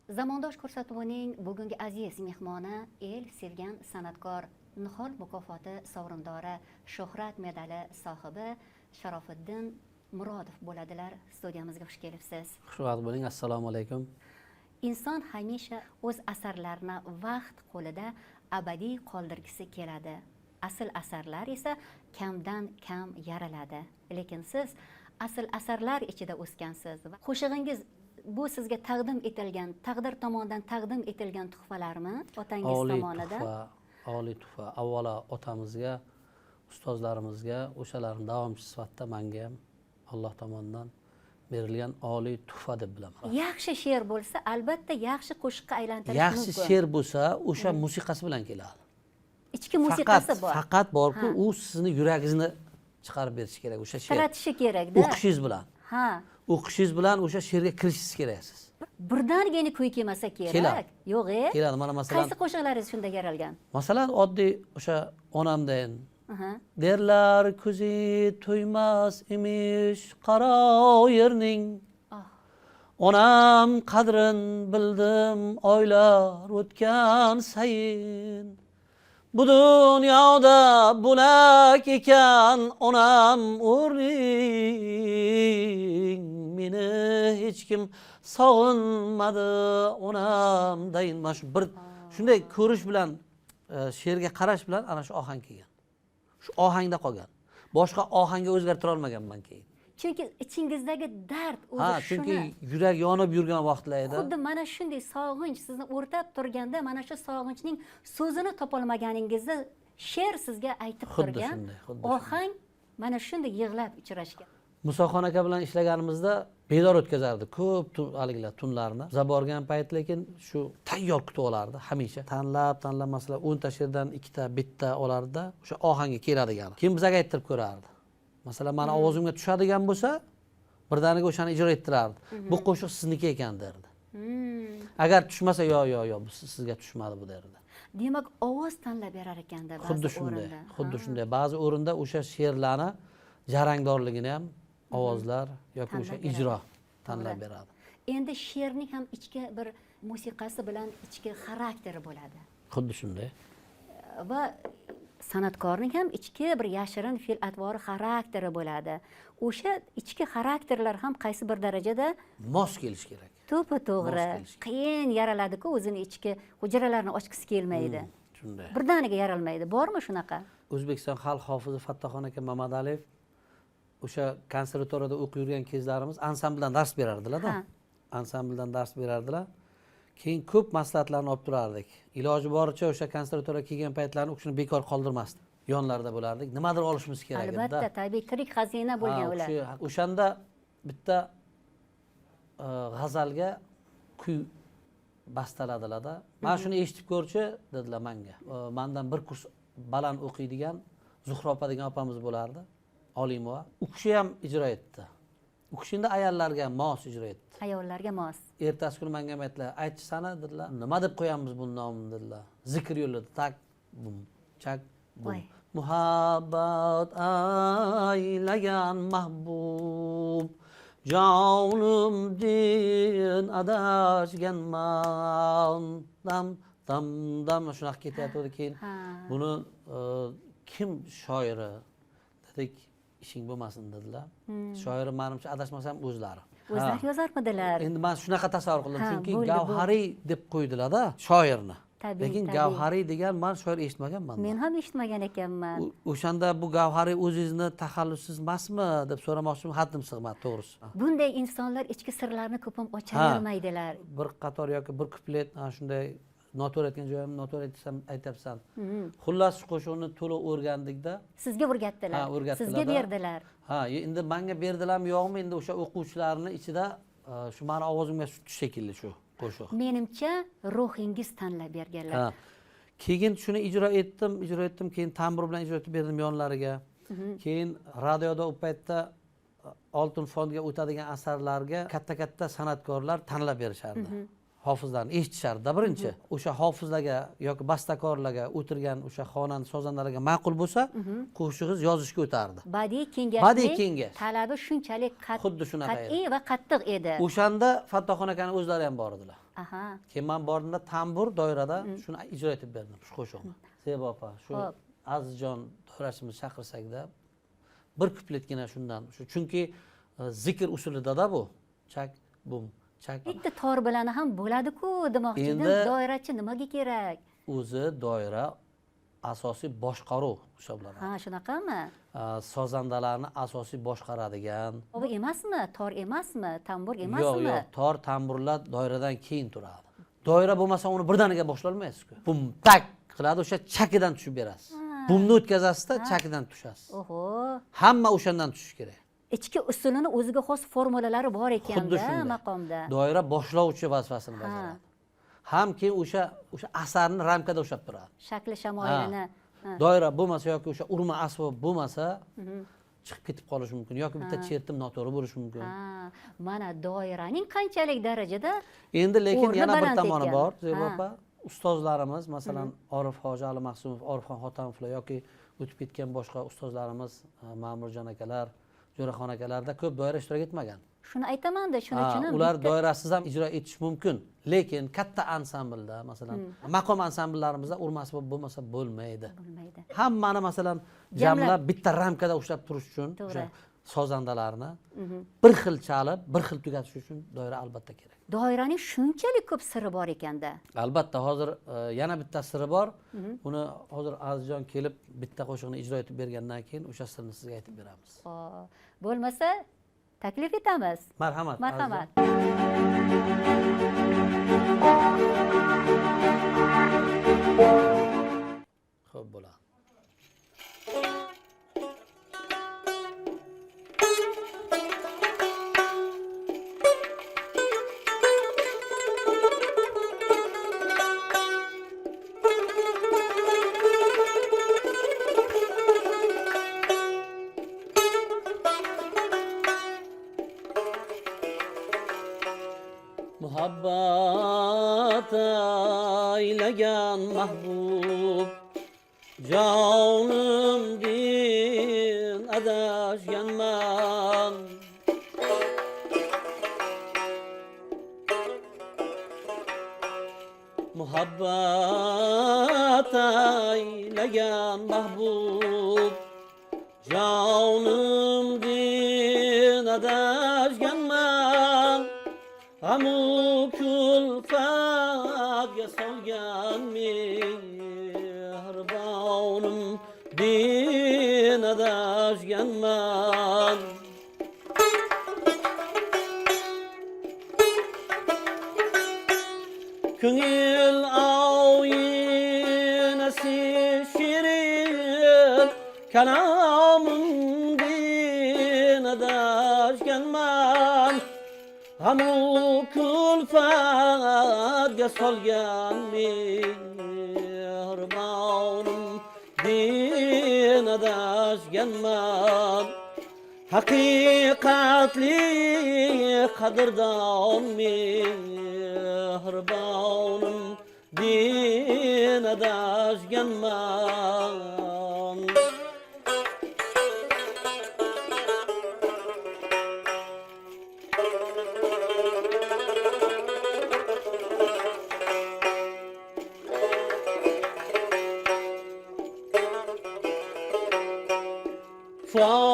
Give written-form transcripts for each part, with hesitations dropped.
Zamondosh ko'rsatuvining bugungi aziz mehmoni el sevgan san'atkor, Nihol mukofoti sovrindori, Shuhrat medali sohibi Sharofiddin Murodov bo'ladilar. Studiyamizga xush kelibsiz. Xushvaqt bo'ling. Assalomu alaykum. Inson hamisha o'z asarlarini vaqt qo'lida abadiy qoldirgisi keladi. Asl asarlar esa kamdan kam yaraladi. Lekin siz asl asarlar ichida o'sgansiz va qo'shig'ingiz bu sizga taqdim etilgan, taqdir tomonidan taqdim etilgan tuhfalarmi? Otangiz tomonidan? Oliy tuhfa. Avvalo otamizga, ustozlarimizga, o'shalarning davomchisi sifatida menga ham Alloh tomonidan berilgan oliy tuhfa deb bilaman. Yaxshi she'r bo'lsa, albatta yaxshi qo'shiqqa aylantirish mumkin. Yaxshi she'r bo'lsa, o'sha musiqasi bilan keladi. Ichki musiqasi bor. Faqat borku, u sizni yuragingizni chiqarib berishi kerak o'sha she'r. Tiratishi kerak-da. O'qishingiz bilan. Ha. O'qishingiz bilan o'sha she'rga kirishingiz kerak siz. Birdaniga kuy kelmasa kerak. Yo'q-e? Keladi. Mana masalan, qaysi qo'shiqlaringiz shunda yaralgan? Masalan, oddiy o'sha onamdan derlar ko'zi to'ymas emish qaro yerning. Onam qadrin bildim oylar o'tgan sayin. Bu dunyoda bo'lak ekan onam o'rning. Meni hech kim sog'inmadi onamdayin. Mana shu bir shunday ko'rish bilan she'rga qarash bilan ana shu ohang kelgan. Shu ohangda qolgan. Boshqa ohangga o'zgartira olmaganman keyin. Chunki ichingizdagi dard o'zi shuni. Chunki yurak yonib yurgan vaqtlarda xuddi mana shunday sog'inch sizni o'rtab turganda, mana shu sog'inchning so'zini topolmaganingizda she'r sizga aytib turgan. Ohang mana shunday yig'lab ichirashgan. Musoxon aka bilan ishlaganimizda bedor o'tkazardi ko'p haligilar tunlarni. Biza borgan payt lekin shu tayyor kutib olardi hamisha. Tanlab masalan 10 ta she'rdan 2 ta bitta olardi. O'sha ohangga keladigan. Keyin bizaga ayttirib ko'rardi. Masalan, meni ovozimga tushadigan bo'lsa, birdaniga o'shani ijro ettirardi. Bu qo'shiq sizniki ekan derdi. Agar tushmasa, yo, bu sizga tushmadi bu derdi. Demak, ovoz tanlab berar ekanda ba'zi o'rinda. Xuddi shunday. Ba'zi o'rinda o'sha she'rlarni jarangdorligini ham ovozlar yoki o'sha ijro tanlab beradi. Endi she'rning ham ichki bir musiqasi bilan ichki xarakteri bo'ladi. Xuddi shunday. Va san'atkorning ham ichki bir yashirin fe'l-atvori xarakteri bo'ladi. O'sha ichki xarakterlar ham qaysi bir darajada mos kelish kerak. To'g'ri. Qiyin yaraladi-ku, o'zini ichki hujralarini ochgisi kelmaydi. Shunday. Birdaniga yaralmaydi. Bormi shunaqa? O'zbekiston xalq hofizi Fattoxon aka Mamadaliyev o'sha konservatoriyada o'qib yurgan kezlarimiz ansambldan dars berardilar-da. Ansambldan dars berardilar. Keyin ko'p maslahatlarni olib turardik. Iloji boricha o'sha konservatoriyaga kelgan paytlarni o'shani bekor qoldirmasdik. Yonlarida bo'lardik. Nimadir olishimiz kerak edi. Albatta, tabiiy tirik xazina bo'lgan ular. O'shanda bitta g'azalga kuy bastaladilar-da. Mana shuni eshitib ko'rchi dedilar menga. Mendan bir kurs baland o'qiydigan Zuhra opa degan opamiz bo'lardi. Olimova. U kishi ham ijro etdi. U kishini ayollarga mos ijro etdi. Ayollarga mos. Ertasi kuni menga aytdilar, aytchi sana dedilar. Nima deb qo'yamiz bu nomni dedilar. Zikr yo'lida tak bum chak bum. Muhabbat aylagan mahbub jonimdan adashganman. Dam shunaqa ketyapti keyin. Buni kim shoiri dedik, ishing bo'lmasin dedilar. Shoiri menimcha adashmasam o'zlari. O'zlari yozarmidilar? Endi men shunaqa tasavvur qildim, chunki Gavhariy deb qo'ydilar-da shoirni. Lekin Gavhariy degan men shoir eshitmaganman. Men ham eshitmagan ekanman. O'shanda bu Gavhariy o'zingizni taxallussiz emasmi deb so'ramoqchiman, haddim sig'madi to'g'risi. Bunday insonlar ichki sirlarni ko'pam ocha olmaydilar. Bir qator yoki bir kuplet shunday noto'g'ri aytgan joyim noto'g'ri aytsam aytyapsan. Xullas shu qo'shiqni to'liq o'rgandikda. Sizga o'rgatdilar. Sizga berdilar. Endi menga berdilarmi yo'qmi, endi o'sha o'quvchilarning ichida shu meni ovozimga tushdi shekilli shu qo'shiq. Menimcha ruhingiz tanlab berganlar. Keyin shuni ijro etdim, keyin tambur bilan ijro etib berdim yonlariga. Keyin radioda u paytda Oltin fondga o'tadigan asarlarga katta san'atkorlar tanlab berishardi. hofizlarni eshitishardi birinchi. O'sha hofizlarga yoki bastakorlarga o'tirgan o'sha xonanda sozandalarga ma'qul bo'lsa, qo'shiqingiz yozishga o'tardi. Badiiy kengash talabi shunchalik qat'iy va qattiq edi. O'shanda Fattoxon akaning o'zlari ham bor edilar. Aha. Keyin men bordimda tambur doirada shuni ijro etib berdim shu qo'shiqni. Zebo opa, shu Xo'p. Azizjon doirachimiz chaqirsakda bir kupletgina shundan. Chunki zikr usulida bu. Chak, bum, chak. Bitta tor bilan ham bo'ladi-ku demoqchi edim. Endi- Doirachi nimaga kerak? O'zi doira asosiy boshqaruv hisoblanadi. Ha, shunaqami? Sozandalarni asosiy boshqaradigan. Bu emasmi? Tor emasmi? Tambur Yo'q, emasmi? yo'q, tor tamburlar doiradan keyin turadi. Doira bo'lmasa uni birdaniga boshlolmaysiz-ku. Bum tak qiladi, o'sha chakidan tushib berasiz. Bumni o'tkazasizda, chakidan tushasiz. Oho. Hamma o'shandan tushish kerak. Ichki usulini o'ziga xos formulalari bor Xuddi ekanda shunday. maqomda. Doira boshlovchi vazifasini bajaradi. Ham keyin o'sha asarni ramkada ushlab turadi. Shakli shamoilini. Doira bo'lmasa yoki o'sha urma asbob bo'lmasa, chiqib ketib qolishi mumkin yoki bitta chertim noto'g'ri bo'lishi mumkin. Ha, mana doiraning qanchalik darajada Endi lekin o'rni yana bir baland tomoni ekan. bor, Zebo Ha. opa. Ustozlarimiz, masalan, Orif Hoji Ali Mahsumov, Orifxon Xotamovlar yoki o'tib ketgan boshqa ustozlarimiz, Ma'murjon akalar, Jo'raxon akalarda ko'p doira ishtirok etmagan. shuni aytaman-da, shuning uchun ham Ular bitta- doirasiz ham ijro etish mumkin, lekin katta ansamblda, masalan, maqom ansamblillarimizda urmas bo'lmasa bo'lmaydi. bo'lmaydi. Hammani masalan jamlab bitta ramkada ushlab turish uchun To'g'ri. o'sha sozandalarni bir xil chalib, bir xil tugatish uchun doira albatta kerak. Doiraning shunchalik ko'p siri bor ekanda. Albatta hozir yana bitta siri bor. Uni hozir Azizjon kelib bitta qo'shiqni ijro etib bergandan keyin o'sha sirni sizga aytib beramiz. Xo'p. Bo'lmasa taklif etamiz. Marhamat. Marhamat. Xo'p bo'ladi. Muhabbat aylagan mahbub jonimdin adashganman. Muhabbat aylagan mahbub jonimdin adashganman. Amu kulfatga solgan mehribonim din adashganman. Ko'ngil oynasi shirin kalomim din adashganman. Amu kulfatga solgan mehribonim din adashganman. Haqiqatli qadrdon mehribonim din adashganman.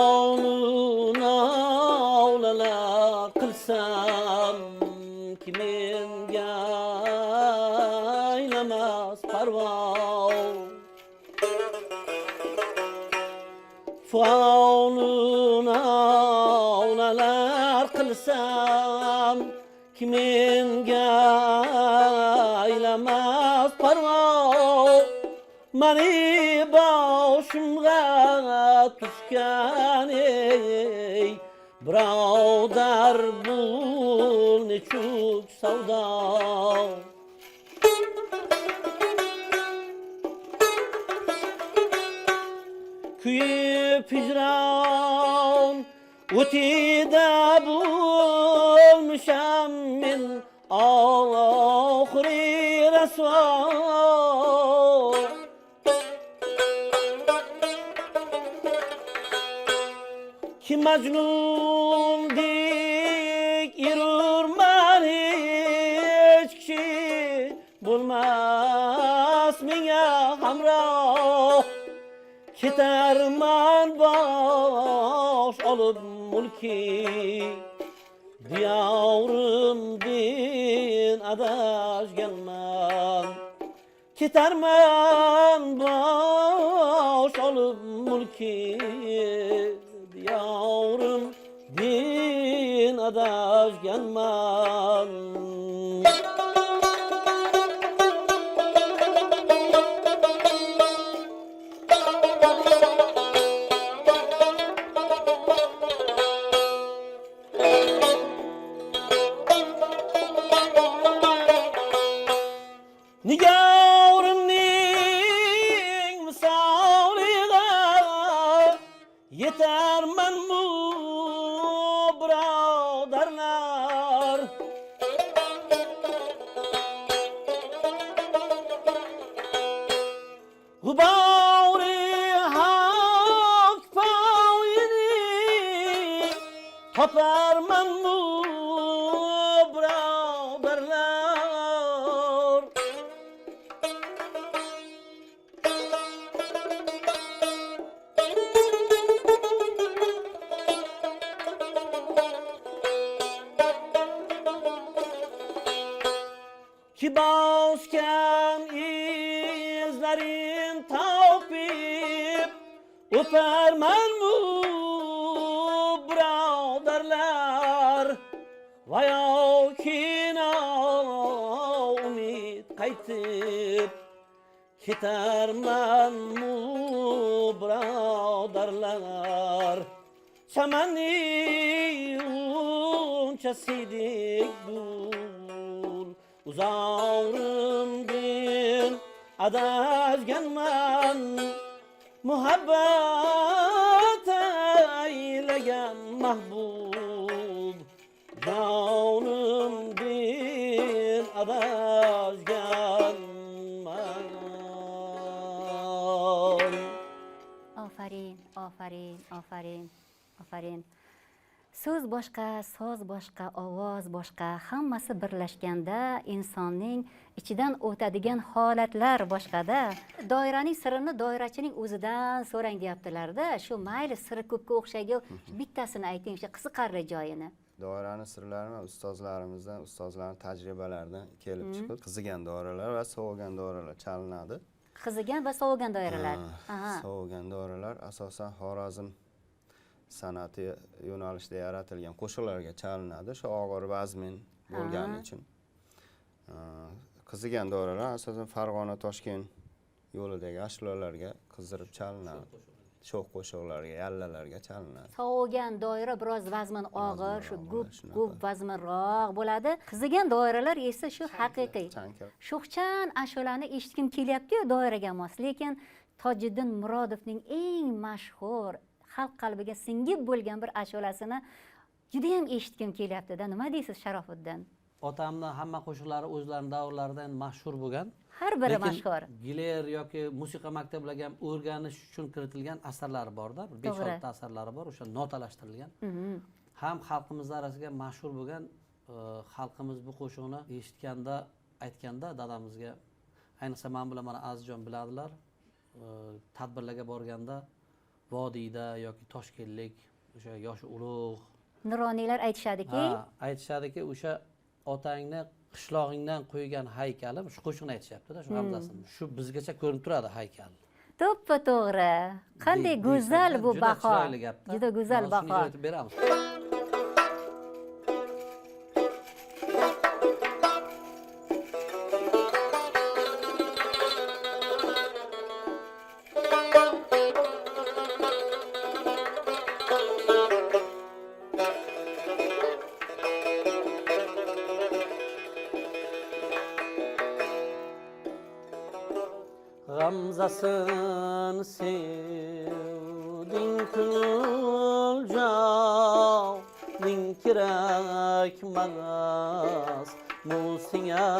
Faununa avlalar qilsam kimenga aylamas parvo. Faununa avlalar qilsam kimenga aylamas parvo. Mani boshimga tushgan ey birodar bu nechuk savdo. Kuyib hijron o'tida bo'lmisham men oxiri rasvo. Ki Majnundek yürürmen hiç kişi olup mulki Diyarımdin adaşganman Ketermen baş olup mulki Diyarımdin adaşganman Nigarımning misaliga yetermen mu birodarlar Gubari hak payini toparman mu birodarlar Ki bosgan izlerin topib Öpermen mu birodarlar Vayo kina umid qaytib Ketermen mu birodarlar Çamani unchasidik gul Uzağrımdin adazganman Muhabbet eylegan mahbub Canımdin adazganman Aferin, aferin, aferin, aferin. So'z boshqa, so'z boshqa, ovoz boshqa, hammasi birlashganda insonning ichidan o'tadigan holatlar boshqada. Doiraning sirini doirachining o'zidan so'rang deyaptilar-da. Shu mayli siri ko'pga o'xshaydi, bittasini ayting, o'sha qiziqarli joyini. Doiraning sirlarini ustozlarimizdan, ustozlarning tajribalaridan kelib chiqib, qizigan doiralar va sovigan doiralar chalinadi. Qizigan va sovigan doiralar. Sovigan doiralar asosan Xorazm san'ati yo'nalishida yaratilgan qo'shiqlarga chalinadi. Shu og'ir vazmin bo'lgani uchun. Qizigan doiralar asosan Farg'ona Toshkent yo'lidagi ashulalarga qizdirib chalinadi. Sho'x qo'shiqlarga, yallalarga chalinadi. Sovigan doira biroz vazmin og'ir, shu ko'p vazminroq bo'ladi. Qizigan doiralar esa shu haqiqiy. Sho'xchan ashulani eshitgim kelyapti-yu doiraga mos, lekin Tojiddin Murodovning eng mashhur xalq qalbiga singib bo'lgan bir ashulasini juda ham eshitgim kelyapti-da. Nima deysiz Sharofiddin? Otamni hamma qo'shiqlari o'zlarining davrlaridan mashhur bo'lgan. Har biri mashhur. Giler yoki musiqa maktablariga ham o'rganish uchun kiritilgan asarlari bor-da, 5-6 ta asarlari bor, o'sha notalashtirilgan. Ham xalqimiz orasida mashhur bo'lgan, xalqimiz bu qo'shiqni eshitganda, aytganda dadamizga, ayniqsa men bilan mana Azizjon biladilar, tadbirlarga borganda vodiyda yoki toshkentlik o'sha yoshi ulug' nuroniylar aytishadiki, o'sha otangni qishlog'ingdan qo'ygan haykali shu qo'shiqni aytishyapti-da, shu g'amzasini. Shu bizgacha ko'rinib turadi haykal. To'ppa to'g'ri. Qanday go'zal bu baho. Juda go'zal baho. Beramiz. Gamzasın sevdin kıl canın kirek mağaz musiya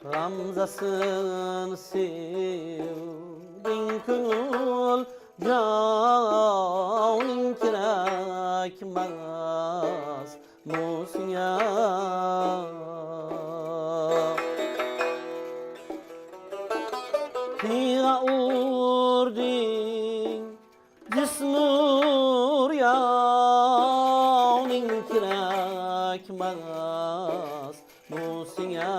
Gamzasın sevdin kıl canın kirek mağaz musiya Niga jismur yavning kerakmas bu senga.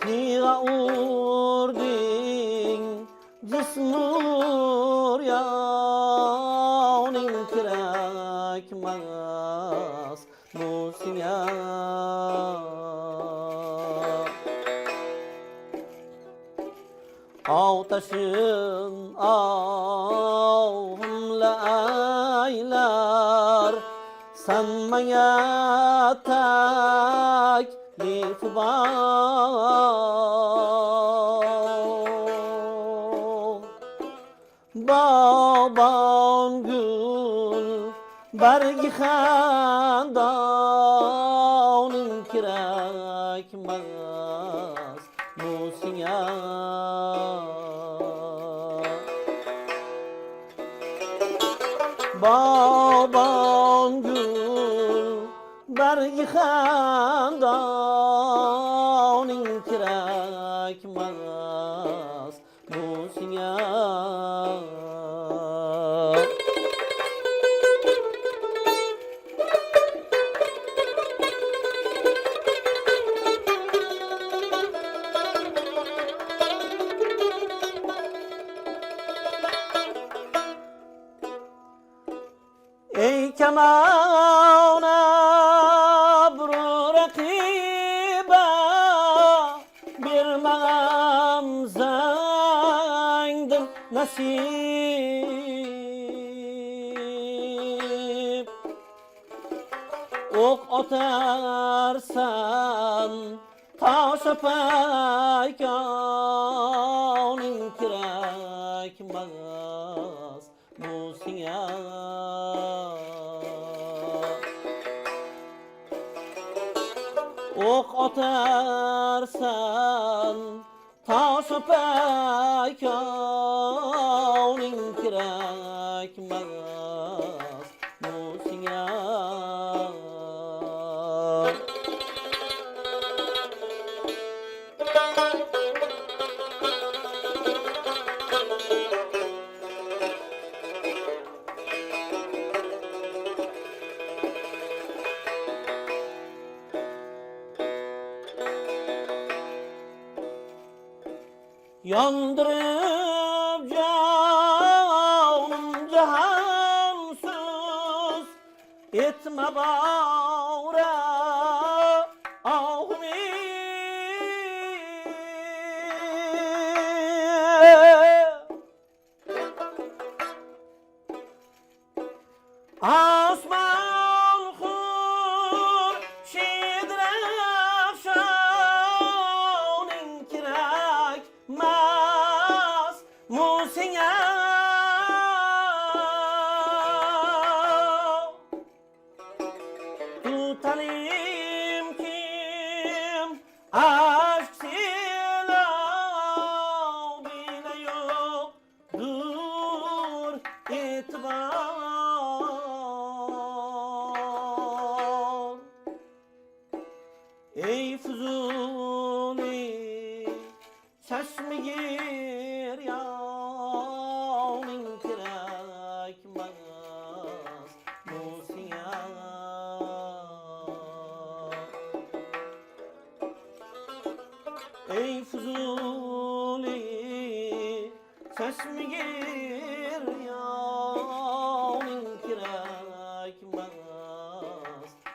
Tira urding jismur yavning kerakmas bu senga. Avtaşın avımla aylar sanmaya taklif var. Baban gül bargi xandoning kerakmas bu senga. Baban gül bargi xandoning kerakmas bu senga. Ey kamana bir rakiba bir mağam zangdim nasip. Ok atarsan taşa paykoning kerakmas bu senga. Ok atarsan taşa paykoning kerakmas bu senga. Yandırıp canım cahansız etme bağra ahmi. Asman hurşid rafşoning kerakmas bu senga. Tutalim kim aşk silav bile yoktur itibar. Ey Fuzuli çeşme gir yavning kerakmas bu senga. Ey Fuzuli çeşme gir yavning kerakmas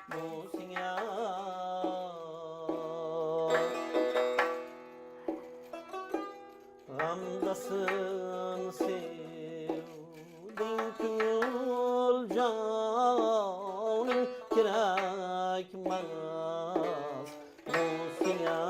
bu senga. Gamdasın sevdin kül canın kerakmas bu senga.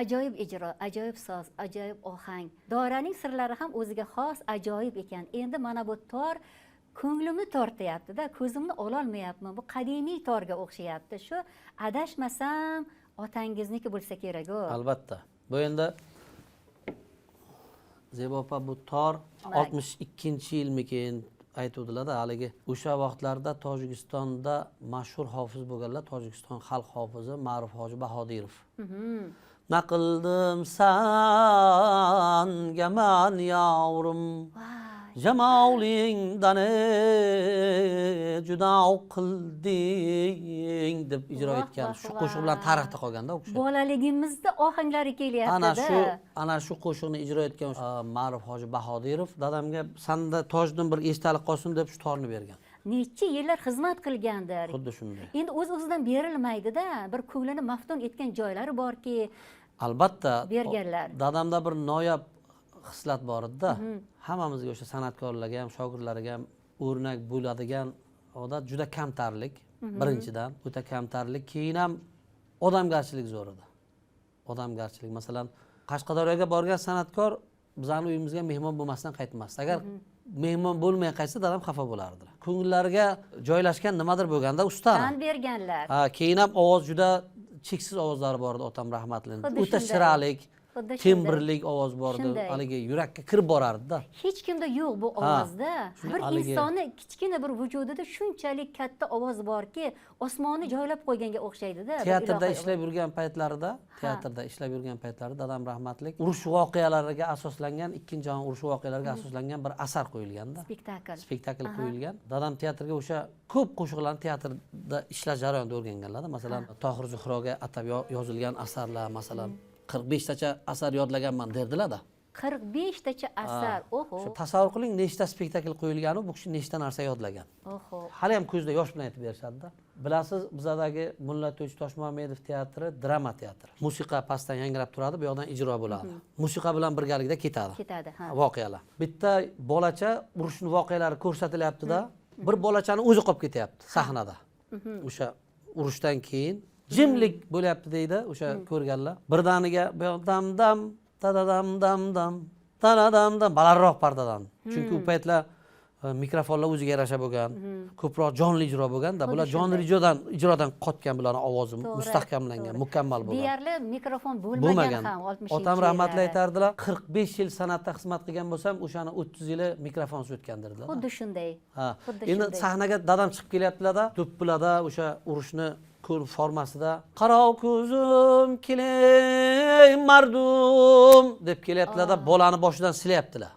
Ajoyib ijro, ajoyib so'z, ajoyib ohang. Doraning sirlari ham o'ziga xos ajoyib ekan. Endi mana bu tor ko'nglimni tortyapti-da, ko'zimni ololmayapman. Bu qadimiy torga o'xshayapti. Shu adashmasam otangizniki bo'lsa kerak-ku. Albatta. Bu endi Zebo opa bu tor 62-yilmikin aytuvdilar-da, haligi o'sha vaqtlarda Tojikistonda mashhur hofiz bo'lganlar, Tojikiston xalq hofizi Ma'ruf Hoji Bahodirov. Naqildim sanga man yavrum, jamolingdan juda qilding deb ijro etgan. Shu qo'shiq bilan tarixda qolganda u kishi. Bolaligimizda ohanglari kelyapti-da. Ana shu qo'shiqni ijro etgan Ma'ruf Hoji Bahodirov dadamga sanda tojdan bir esdalik qolsin deb shu torni bergan. Necha yillar xizmat qilgandir. Xuddi shunday. Endi o'z-o'zidan berilmaydi-da. Bir ko'nglini maftun etgan joylari borki, albatta berganlar. Dadamda bir noyob xislat bor edi-da. Hammamizga o'sha san'atkorlarga ham, shogirdlarga ham o'rnak bo'ladigan odat juda kamtarlik. Birinchidan o'ta kamtarlik, keyin ham odamgarchilik zo'r edi. Odamgarchilik, masalan, Qashqadaryoga borgan san'atkor bizning uyimizga mehmon bo'lmasdan qaytmasdi. Agar mehmon bo'lmay qaytsa dadam xafa bo'lardi. Ko'ngillariga joylashgan nimadir bo'lganda usta. Tan berganlar. Ha, keyin ham ovoz juda cheksiz ovozlari bor edi otam rahmatlining. O'ta shiralik, timbrlik ovoz bor edi. Haligi yurakka kirib borardi-da. Hech kimda yo'q bu ovozda. Bir insonni kichkina bir vujudida shunchalik katta ovoz borki, osmonni joylab qo'yganga o'xshaydi-da. Teatrda ishlab yurgan paytlarida dadam rahmatlik urush voqealariga asoslangan, Ikkinchi jahon urushi voqealariga asoslangan bir asar qo'yilganda. Spektakl qo'yilgan. Dadam teatrga o'sha ko'p qo'shiqlarni teatrda ishlash jarayonida o'rganganlar. Masalan, Tohir Zuhroga atab yozilgan asarlar, masalan 45 tacha asar yodlaganman derdilar-da. 45 tacha asar. Oho. Shu tasavvur qiling, nechta spektakl qo'yilgani, bu kishi nechta narsa yodlagan. Oho. Hali ham ko'zda yosh bilan aytib berishadi-da. Bilasiz, bizdagi Mulla To'ychi Toshmuhamedov teatri drama teatri. Musiqa pastdan yangrab turadi, bu yoqdan ijro bo'ladi. Musiqa bilan birgalikda ketadi. Ha. Voqealar. Bitta bolacha urushning voqealari ko'rsatilyapti-da, bir bolachani o'zi qolib ketyapti sahnada. O'sha urushdan keyin jimlik bo'lyapti deydi o'sha ko'rganlar. Birdaniga dam tadadam tanadam balandroq pardadan. Chunki u paytlar mikrofonlar o'ziga yarasha bo'lgan, ko'proq jonli ijro bo'lganda, bular jonli ijrodan qotgan, bularning ovozi mustahkamlangan, mukammal bo'lgan. Deyarli mikrofon bo'lmagan ham 60 Otam rahmatli aytardilar, 45 yil san'atda xizmat qilgan bo'lsam, o'shani 30 yili mikrofonsiz o'tgan derdilar. Xuddi shunday. Ha. Endi sahnaga dadam chiqib kelyaptilar-da, do'ppilada o'sha urushni formasida qarov ko'zim kelay mardum deb kelyaptilar-da, bolani boshidan silyaptilar.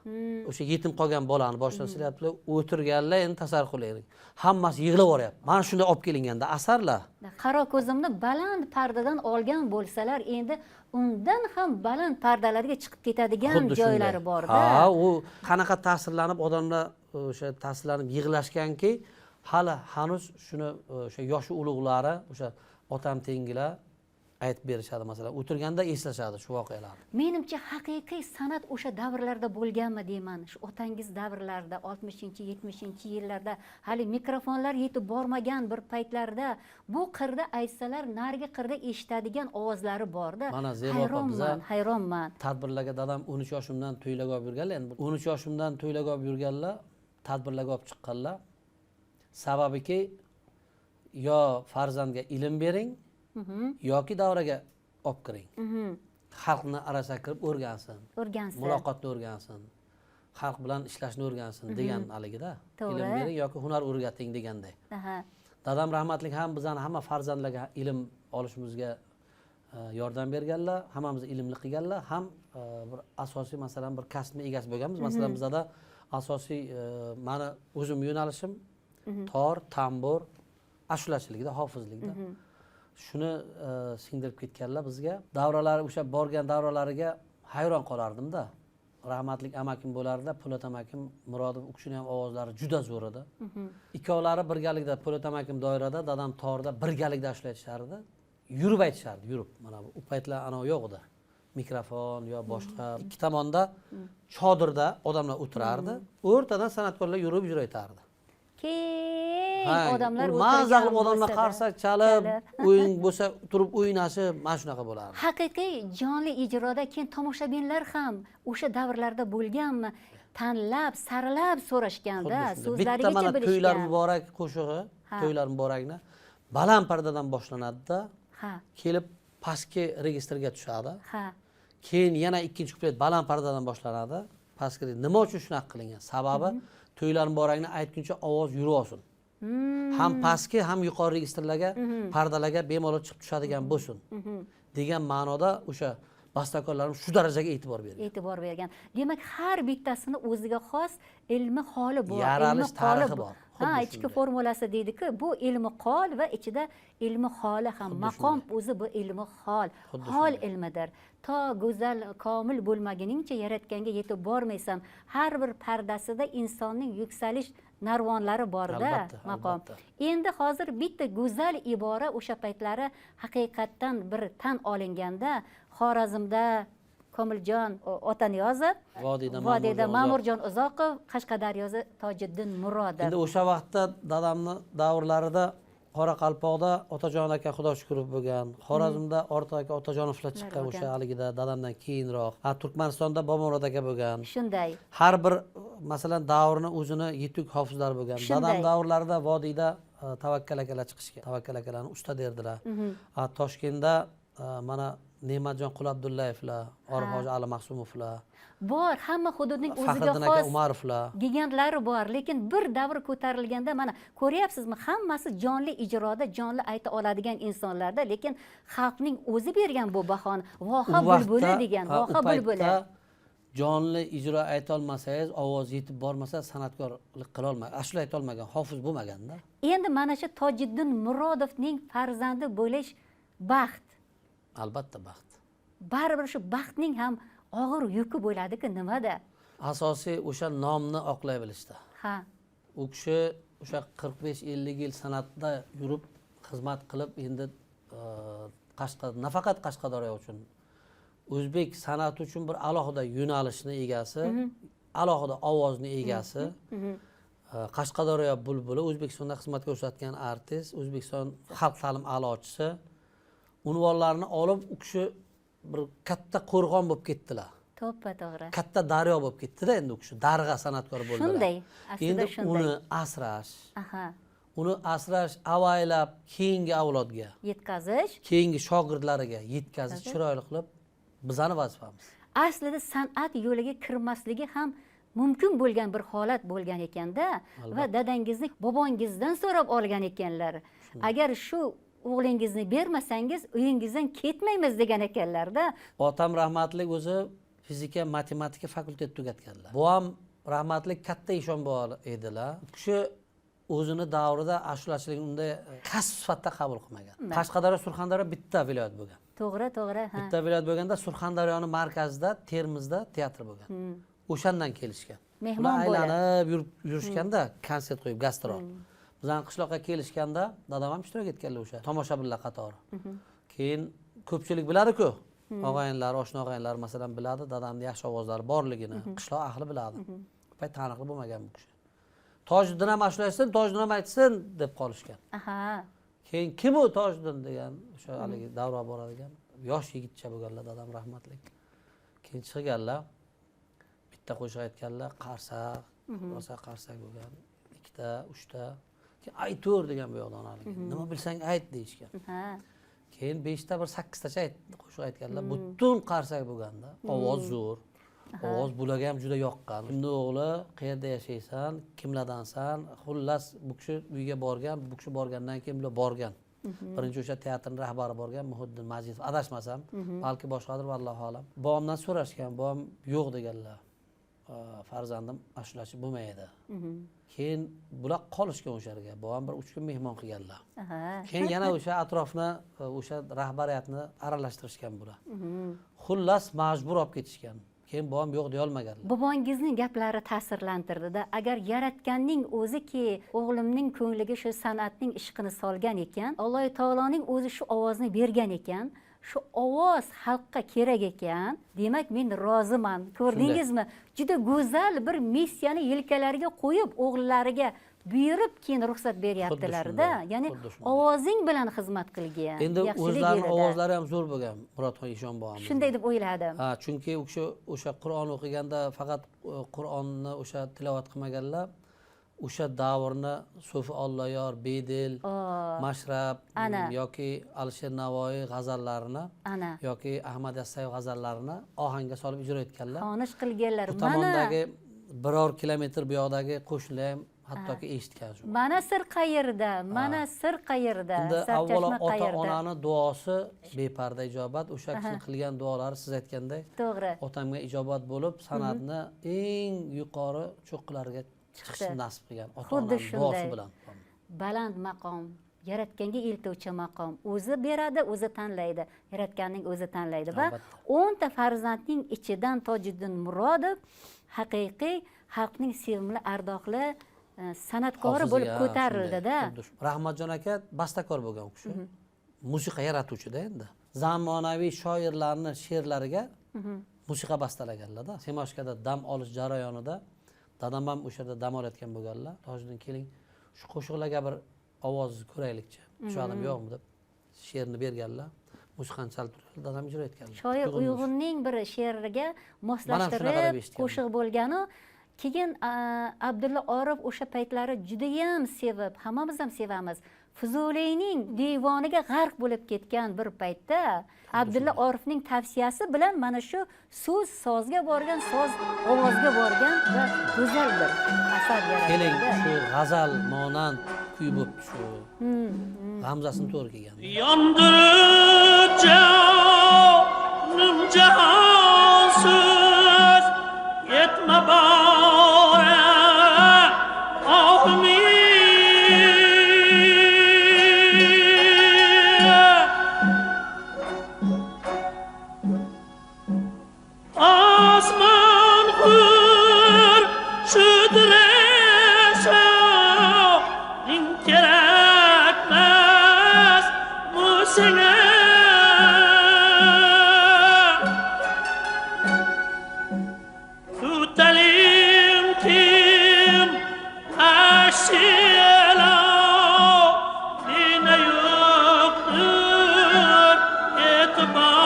O'sha yetim qolgan bolani boshidan silyaptilar. O'tirganlar, endi tasavvur qiling. Hammasi yig'ilib boryapti. Mana shunday olib kelinganda asarlar. Qaro ko'zimni baland pardadan olgan bo'lsalar, endi undan ham baland pardalarga chiqib ketadigan joylari bor-da. Ha, u qanaqa ta'sirlanib odamlar o'sha ta'sirlanib yig'lashganki, hali hanuz shuni o'sha yoshi ulug'lari, o'sha otam tengilar aytib berishadi, masalan, o'tirganda eslashadi shu voqealarni. Menimcha haqiqiy san'at o'sha davrlarda bo'lganmi deyman. Shu otangiz davrlarida 60-70-yillarda hali mikrofonlar yetib bormagan bir paytlarda bu qirda aytsalar, narigi qirda eshitadigan ovozlari bor-da. Mana Zebo hayronman. Tadbirlarga dadam 13 yoshimdan to'ylarga olib yurganlar, endi 13 yoshimdan to'ylarga olib yurganlar, tadbirlarga olib chiqqanlar. Sababiki yo farzandga ilm bering, yoki davraga olib kiring. Xalqni arasiga kirib o'rgansin. Muloqotni o'rgansin. Xalq bilan ishlashni o'rgansin degan haligida. Ilm bering yoki hunar o'rgating deganday. Dadam rahmatlik ham bizani hamma farzandlarga ilm olishimizga yordam berganlar, hammamizni ilmli qilganlar, ham bir asosiy masalan bir kasbni egasi bo'lganmiz. Masalan bizda asosiy meni o'zim yo'nalishim tor, tambur, ashulachilikda, hofizlikda. Shuni singdirib ketganlar bizga. Davralar, o'sha borgan davralariga hayron qolardim-da. Rahmatlik amakim bo'lardi, Po'lat amakim Murodov, u kishini ham ovozlari juda zo'r edi. Ikkovlari birgalikda, Po'lat amakim doirada, dadam torda birgalikda ashulatishardi. Yurib aytishardi, yurib. Mana bu paytlar ana yo'q edi. Mikrofon yo boshqa. Ikki tomonda chodirda odamlar o'tirardi. O'rtadan san'atkorlar yurib ijro etardi. Odamlar mazza qilib odamlar qarsak chalib, o'yin bo'lsa turib o'ynashib, mana shunaqa bo'lardi. Haqiqiy jonli ijroda keyin tomoshabinlar ham o'sha davrlarda bo'lganmi? Tanlab, saralab so'rashganda, so'zlarigacha bilishgan. Bitta mana To'ylar muborak qo'shig'i, To'ylar muborakni baland pardadan boshlanadi-da. Kelib pastki registrga tushadi. Keyin yana ikkinchi kuplet baland pardadan boshlanadi. pastga nima uchun shunaqa qilingan? Sababi to'ylar muborakni aytguncha ovoz yurolsin. Ham pastki ham yuqori registrlarga, pardalarga bemalol chiqib tushadigan bo'lsin degan ma'noda o'sha bastakorlarimiz shu darajaga e'tibor bergan. E'tibor bergan. Demak, har bittasini o'ziga xos ilmi holi bor. Yaralish tarixi bor. Ha, ichki formulasi deydi-ku, bu ilmi qol va ichida ilmi holi ham. Maqom o'zi bu ilmi hol. Hol ilmidir. To go'zal, komil bo'lmaguningcha yaratganga yetib bormaysan. Har bir pardasida insonning yuksalish narvonlari bor-da, maqom. Endi hozir bitta go'zal ibora o'sha paytlari haqiqatdan bir tan olinganda, Xorazmda Komiljon Otaniyozov, Vodiyda Ma'murjon Uzoqov, Qashqadaryoda Tojiddin Murodov. Endi o'sha vaqtda dadamni davrlarida Qoraqalpoqda Otajon aka Xudo shukrov bo'lgan, Xorazmda Ortiq aka Otajonovlar chiqqan o'sha haligida dadamdan keyinroq. Turkmanistonda Bomurod aka bo'lgan. Shunday. Har bir masalan davrni o'zini yetuk hofizlar bo'lgan. Dadam davrlarida Vodiyda Tavakkal akalar chiqishgan. Tavakkal akalarni usta derdilar. Toshkentda mana Ne'matjon Qul Abdullayevlar, Orif Ali Mahsumovlar bor, hamma hududning o'ziga Faxriddin aka Umarovlar gigantlari bor, lekin bir davr ko'tarilganda mana ko'ryapsizmi, hammasi jonli ijroda, jonli ayta oladigan insonlarda, lekin xalqning o'zi bergan bu bahoni. Voha bulbuli degan, voha bulbuli. Jonli ijro ayta olmasangiz, ovoz yetib bormasa san'atkorlik qila olmaydi. Ashula ayta olmagan, hofiz bo'lmaganda. Endi mana shu Tojiddin Murodovning farzandi bo'lish baxt. Albatta baxt. Baribir shu baxtning ham og'ir yuki bo'ladi-ku, nimada? Asosiy o'sha nomni oqlay bilishda. Ha. U kishi o'sha 45-50 yil san'atda yurib, xizmat qilib, endi nafaqat Qashqadaryo uchun, o'zbek san'ati uchun bir alohida yo'nalishni egasi, alohida ovozni egasi, Qashqadaryo bulbuli, O'zbekistonda xizmat ko'rsatgan artist, O'zbekiston xalq ta'lim a'lochisi unvonlarni olib, u kishi bir katta qo'rg'on bo'lib ketdilar. To'ppa-to'g'ri. Katta daryo bo'lib ketdi-da endi u kishi, darg'a san'atkor bo'ldilar. Shunday, aslida shunday. Endi uni asrash. Uni asrash, avaylab keyingi avlodga yetkazish, keyingi shogirdlariga yetkazish chiroyli qilib bizani vazifamiz. Aslida san'at yo'liga kirmasligi ham mumkin bo'lgan bir holat bo'lgan ekanda va dadangizni bobongizdan so'rab olgan ekanlar. Agar shu o'g'lingizni bermasangiz uyingizdan ketmaymiz degan ekanlarda. Otam rahmatlik o'zi fizika, matematika fakultet tugatganlar. Bu ham rahmatlik katta ishon bor edilar. U kishi o'zini davrida ashulachilikni unday kasb sifatida qabul qilmagan. Qashqadaryo, Surxondaryo bitta viloyat bo'lgan. To'g'ri, to'g'ri. Bitta viloyat bo'lganda Surxondaryoning markazida, Termizda teatr bo'lgan. O'shandan kelishgan. Mehmon aylanib yurishganda, konsert qo'yib, gastrol. Bizning qishloqqa kelishganda dadam ham ishtirok etganlar o'sha tomoshabinlar qatori. Keyin ko'pchilik biladi-ku. Og'ayinlar, oshna og'ayinlar masalan biladi, dadamning yaxshi ovozlari borligini, qishloq ahli biladi. Pay taniqli bo'lmagan bu kishi. Tojiddin ham ashula aytsin, Tojiddin ham aytsin deb qolishgan. Keyin kim u Tojiddin degan o'sha haligi davra boradigan yosh yigitcha bo'lganlar dadam rahmatlik. Keyin chiqganlar, bitta qo'shiq aytganlar, qarsak, rosa qarsak bo'lgan, ikkita, uchta. Aytur degan bu yoqdan haligi. Nima bilsang ayt deyishgan. Keyin 5 ta bir 8 tacha qo'shiq aytganlar. Butun qarsak bo'lganda, ovoz zo'r. Ovoz bularga ham juda yoqqan. Kimni o'g'li, qayerda yashaysan, kimlardansan? Xullas bu kishi uyga borgan, bu kishi borgandan keyin bular borgan. Birinchi o'sha teatrning rahbari borgan, Muhiddin Majidov, adashmasam, balki boshqadir vallohu alam. Bobomdan so'rashgan, bobom yo'q deganlar. Farzandim ashulachi bo'lmaydi. Keyin bular qolishgan o'sha yerga. Bobom bir 3 kun mehmon qilganlar. Keyin yana o'sha atrofni, o'sha rahbariyatni aralashtirishgan bular. Xullas majbur olib ketishgan. Keyin bobom yo'q deya olmaganlar. Bobongizning gaplari ta'sirlantirdi-da. Agar yaratganning o'ziki o'g'limning ko'ngliga shu san'atning ishqini solgan ekan, Alloh taoloning o'zi shu ovozni bergan ekan, shu ovoz xalqqa kerak ekan, demak men roziman. Ko'rdingizmi? Juda go'zal bir missiyani yelkalariga qo'yib, o'g'illariga buyurib keyin ruxsat beryaptilar-da. Ya'ni ovozing bilan xizmat qilgan. Endi o'zlarining ovozlari ham zo'r bo'lgan, Murodxon Eshonbobomiz. Shunday deb o'yladim. Chunki u kishi o'sha Qur'on o'qiganda faqat Qur'onni o'sha tilovat qilmaganlar, o'sha davrni So'fi Olloyor, Bedil, O, Mashrab Ana. yoki Alisher Navoiy g'azallarini ana yoki Ahmad Yassayev g'azallarini ohangga solib ijro etganlar. xonish qilganlar. Bu tomondagi biror kilometr bu yoqdagi qo'shnilar ham hattoki eshitgan shu. Mana sir qayerda? Mana sir qayerda? Unda avvalo Sarchashma qayerda? ota-onani duosi beparda ijobat. O'sha kishini qilgan duolari siz aytganday To'g'ri. otamga ijobat bo'lib, san'atni eng yuqori cho'qqilariga chiqishni nasib qilgan Xuddi ota-onaning duosi shunday. bilan. Baland maqom, yaratganga eltuvchi maqom. O'zi beradi, o'zi tanlaydi. Yaratganning o'zi tanlaydi va Albatta. 10 ta farzandning ichidan Tojiddin Murodov haqiqiy xalqning sevimli, ardoqli san'atkori bo'lib Hofiziga, ko'tarildida. shunday, xuddi shu. Rahmatjon aka bastakor bo'lgan u kishi. Musiqa yaratuvchida endi. Zamonaviy shoirlarni she'rlariga musiqa bastalaganlar-da. Semashkada dam olish jarayonida dadam ham o'sha yerda dam olayotgan bo'lganlar. Tojiddin keling, shu qo'shiqlarga bir ovozni ko'raylikchi. Shu odam yo'qmi deb she'rni berganlar. Musiqani chalib turib dadam ijro etganlar. Shoir Uyg'unning bir she'riga Mana moslashtirib shunaqa deb eshitganman. qo'shiq bo'lganu, keyin Abdulla Orif o'sha paytlari juda ham sevib, hammamiz ham sevamiz. Fuzuliyning devoniga g'arq bo'lib ketgan bir paytda Abdulla Orifning tavsiyasi bilan mana shu so'z sozga borgan, so'z ovozga borgan va go'zal bir asar Keling, yaratildi. shu g'azal monand kuy bo'lib shu g'amzasini to'g'ri kelgan. Yandırıp canım cansız yetme bana ahmi asman hır şüdrese din gerekmez bu sene tutalim kim aşila dine yoktur etibar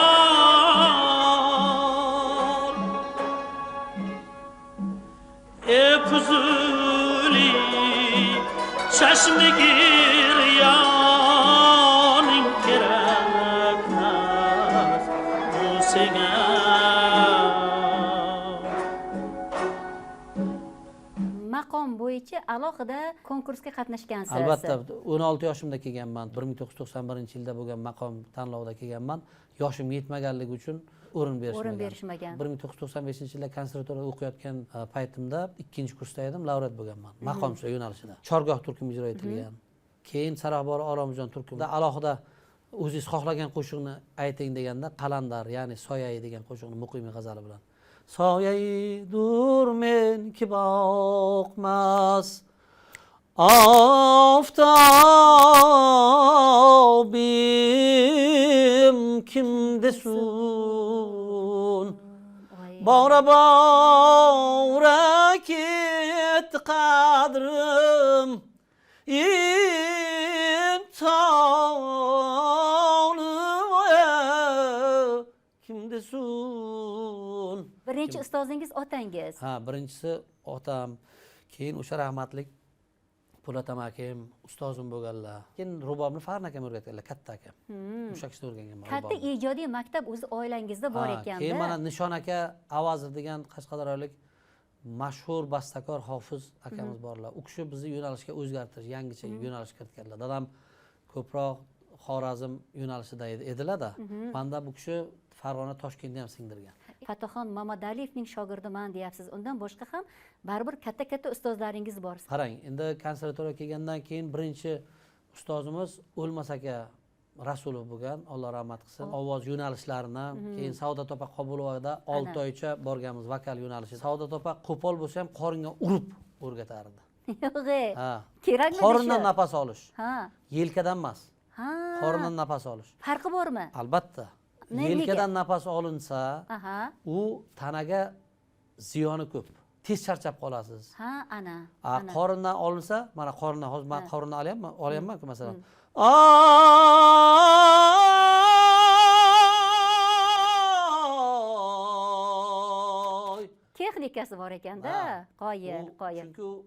Fuzuli çeşme giryanın kerekmez bu sene Maqom bo'yicha alohida konkursga qatnashgansiz. Albatta 16 yoshimda kelganman. 1991-yilda bo'lgan maqom tanlovida kelganman. Yoshim yetmaganligi uchun o'rin berishmagan. 1995-yilda konservatoriyada o'qiyotgan paytimda 2-kursda edim, laureat bo'lganman. Maqom yo'nalishida. Chorgoh turkum ijro etilgan. Keyin Sarahbor Oromjon turkumda alohida o'zingiz xohlagan qo'shiqni ayting deganda Qalandar, ya'ni Soyai degan qo'shiqni muqimiy g'azali bilan. Soyaidur men ki boqmas Aftabim kimdesun Bora bora ket qadrim İmtihanım kimdesun Birinchi ustozingiz otangiz. Ha, birinchisi otam, keyin o'sha rahmatlik Po'lat amakam, ustozim bo'lganlar. Keyin rubobni Farn akam o'rgatganlar, katta akam. O'sha kishida o'rganganman. Katta ijodiy maktab o'zi oilangizda bor ekanda. Keyin mana Nishon aka Avazov degan qashqadaryolik mashhur bastakor hofiz akamiz borlar. U kishi bizni yo'nalishga o'zgartirish, yangicha yo'nalish kiritganlar. Dadam ko'proq Xorazm yo'nalishida edilar-da. Menda bu kishi Farg'ona Toshkentda ham singdirgan. Fataxon Mamadaliyevning shogirdiman deyapsiz. Undan boshqa ham baribir katta ustozlaringiz bor. Qarang, endi konservatoriyaga kelgandan keyin birinchi ustozimiz O'lmas aka Rasulov bo'lgan, Alloh rahmat qilsin. Ovoz yo'nalishlarini, keyin Saodat opa Qobulovaga 6 oycha borganmiz vokal yo'nalishi. Saodat opa qo'pol bo'lsa ham qoringa urib o'rgatardi. Yo'q-e. Ha. Kerakmi? Qorindan nafas olish. Ha. Yelkadan emas. Ha. Qorindan nafas olish. Farqi bormi? Albatta. Yelkadan nafas olinsa, Aha. u tanaga ziyoni ko'p. Tez charchab qolasiz. Ha, ana. Qorindan olinsa, mana qorindan hozir men qorindan olyapman-ku masalan. Texnikasi bor ekanda. Qoyil. Chunki u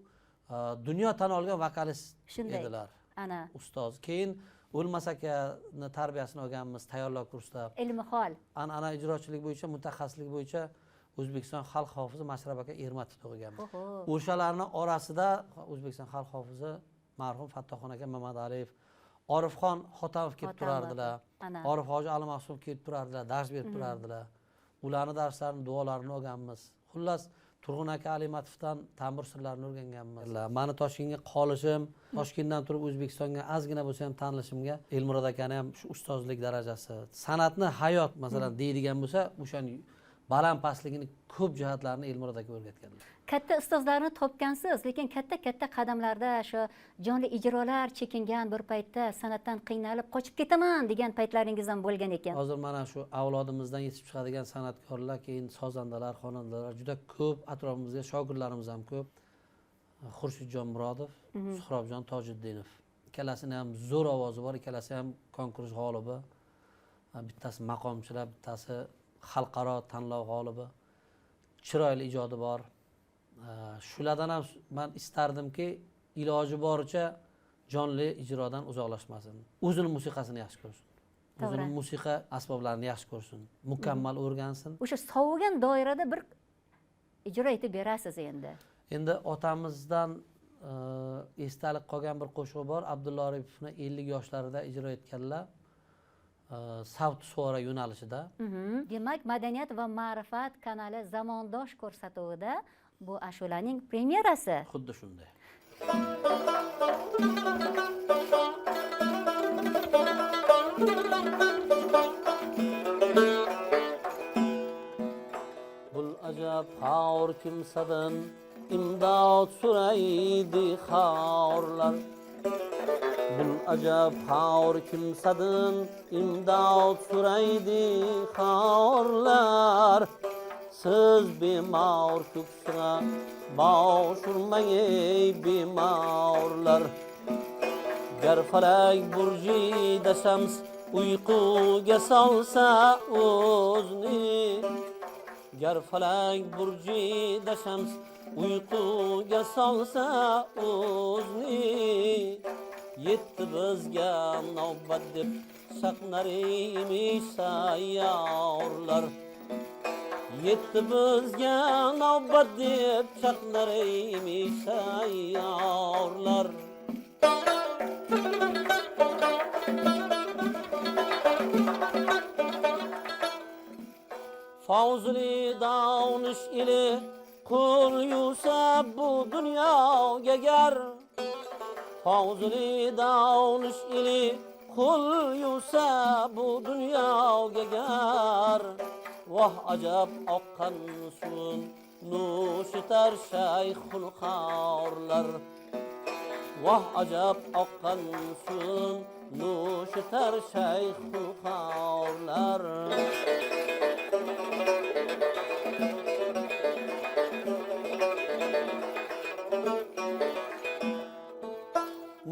dunyo tan olgan vokalist Shunday. edilar. Ana Ustoz. Keyin O'lmas akani tarbiyasini olganmiz tayyorlov kursida. ilmi hol. An'ana ijrochilik bo'yicha, mutaxassislik bo'yicha O'zbekiston xalq hofizi Mashrab aka Ermatovni o'qiganmiz. Oho. O'shalarning orasida O'zbekiston xalq hofizi marhum Fattoxon aka Mamadaliyev, Orifxon Xotamov kelib Xotamov, turardilar. ana. Orif hoji Alimaqsum kelib turardilar, dars berib turardilar. Ularning darslarini, duolarini olganmiz. Xullas Turg'un aka Alimatovdan ta'mir sirlarini o'rganganmiz. Mani Toshkentga qolishim, Toshkentdan turib O'zbekistonga ozgina bo'lsa ham tanilishimga Elmurod akani ham shu ustozlik darajasi, san'atni hayot masalan deydigan bo'lsa, o'shani baland pastligini ko'p jihatlarini Elmurod aka o'rgatganlar. Katta ustozlarni topgansiz, lekin katta qadamlarda shu jonli ijrolar chekingan bir paytda san'atdan qiynalib qochib ketaman degan paytlaringiz ham bo'lgan ekan. Hozir mana shu avlodimizdan yetib chiqadigan san'atkorlar, keyin sozandalar, xonandalar juda ko'p, atrofimizda shogirdlarimiz ham ko'p. Xurshidjon Murodov, Suhrobjon Tojiddinov. Ikkalasini ham zo'r ovozi bor, ikkalasi ham konkurs g'olibi. Bittasi maqomchilar, bittasi xalqaro tanlov g'olibi. Chiroyli ijodi bor. Shulardan ham men istardimki, iloji boricha jonli ijrodan uzoqlashmasin. O'zini musiqasini yaxshi ko'rsin. O'zini musiqa asboblarini yaxshi ko'rsin. Mukammal o'rgansin. O'sha sovigan doirada bir ijro etib berasiz endi. Endi otamizdan esdalik qolgan bir qo'shiq bor. Abdulla Oripovni 50 yoshlarida ijro etganlar. Savt suora yo'nalishida. Demak, Madaniyat va ma'rifat kanali zamondosh ko'rsatuvida bu ashulaning premyerasi. Xuddi shunday. Bul ajab xor kimsadan imdod so'raydi xorlar. Bul ajab xor kimsadan imdod so'raydi xorlar. Siz bemor ko'ksiga bosh urmang ey bemorlar. Gar falak burjida shams uyquga solsa o'zni. Gar falak burjida shams uyquga solsa o'zni. Yetti bizga navbat deb chaqnar emish sayyorlar. Yetti bizga navbat deb chaqnar emish sayyorlar. Fawzli davnish ili qul yusab bu dunyoga gar. Fawzli davnish ili qul yusab bu dunyoga gar. Vah ajab oqqan suv nush etar shayxul xorlar. Vah ajab oqqan suv nush etar shayxul xorlar.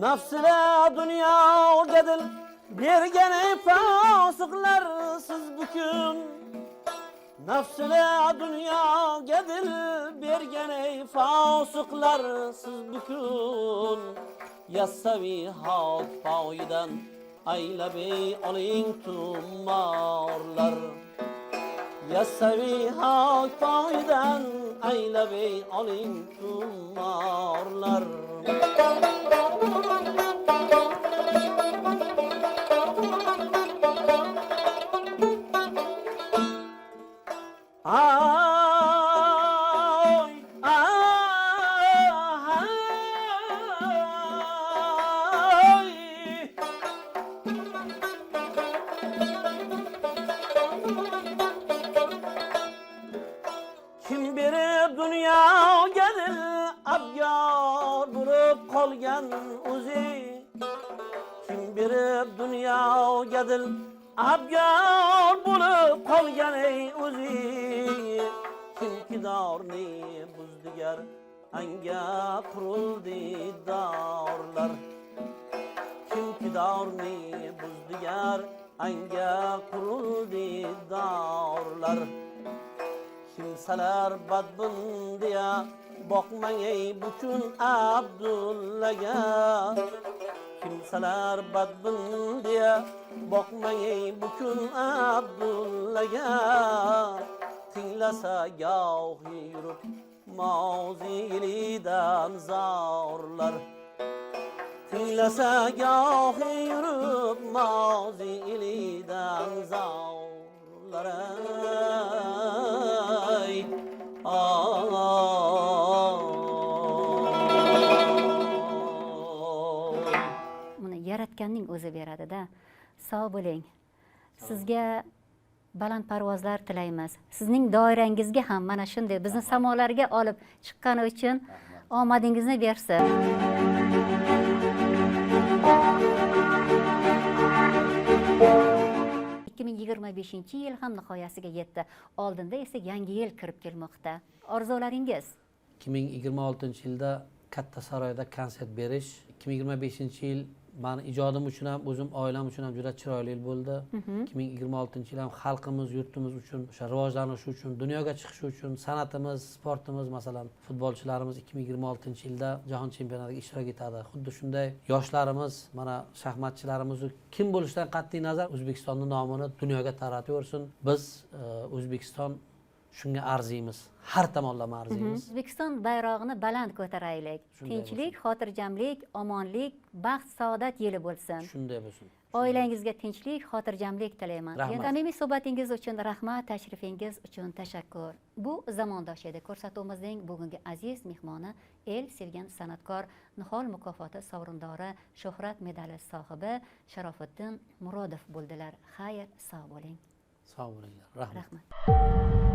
Nafsile dunyoga dil bergan fosiqlar siz bukun. Nafsile dunyoga dil bergan fosiqlar siz bukun. Yassavi haq poyidan aylab oling tumorlar. Yassavi haq poyidan aylab oling tumorlar. Kim berib dunyoga dil abyor bo'lib qolgan o'zi. Kim berib dunyoga dil abyor bo'lib qolgan ey o'zi. Kimki dorni buzdigar anga qurildi dorlar. Kimki dorni buzdigar anga qurildi dorlar. Kimsalar badbin deya boqmang ey butun Abdullaga. Kimsalar badbin deya boqmang ey butun Abdullaga. Tinglasa gohi yurib mozilidan zorlar. Tinglasa gohi yurib mozilidan zorlar. Buni yaratganning o'zi beradi-da. Sog' bo'ling. Sizga baland parvozlar tilaymiz. Sizning doirangizga ham mana shunday bizni samolarga olib chiqqani uchun omadingizni bersin. 2025-yil ham nihoyasiga yetdi. Oldinda esa yangi yil kirib kelmoqda. Orzularingiz? 2026-yilda Katta saroyda konsert berish. 2025-yil mani ijodim uchun ham, o'zim oilam uchun ham juda chiroyli yil bo'ldi. 2026-yil ham xalqimiz, yurtimiz uchun, o'sha rivojlanishi uchun, dunyoga chiqishi uchun, san'atimiz, sportimiz, masalan, futbolchilarimiz 2026-yilda jahon chempionatiga ishtirok etadi. Xuddi shunday yoshlarimiz, mana shaxmatchilarimiz kim bo'lishidan qat'iy nazar O'zbekistonning nomini dunyoga tarataversin. Biz O'zbekiston shunga arziymiz. Har tomonlama arziymiz. O'zbekiston bayrog'ini baland ko'taraylik. Tinchlik, xotirjamlik, omonlik, baxt, saodat yili bo'lsin. Shunday bo'lsin. Oilangizga tinchlik, xotirjamlik tilayman. Rahmat. Samimiy suhbatingiz uchun rahmat, tashrifingiz uchun tashakkur. Bu Zamondosh edi. Ko'rsatuvimizning bugungi aziz mehmoni el sevgan san'atkor, Nihol mukofoti sovrindori, Shuhrat medali sohibi Sharofiddin Murodov bo'ldilar. Xayr, sog' bo'ling. Sog' bo'linglar. Rahmat. Rahmat.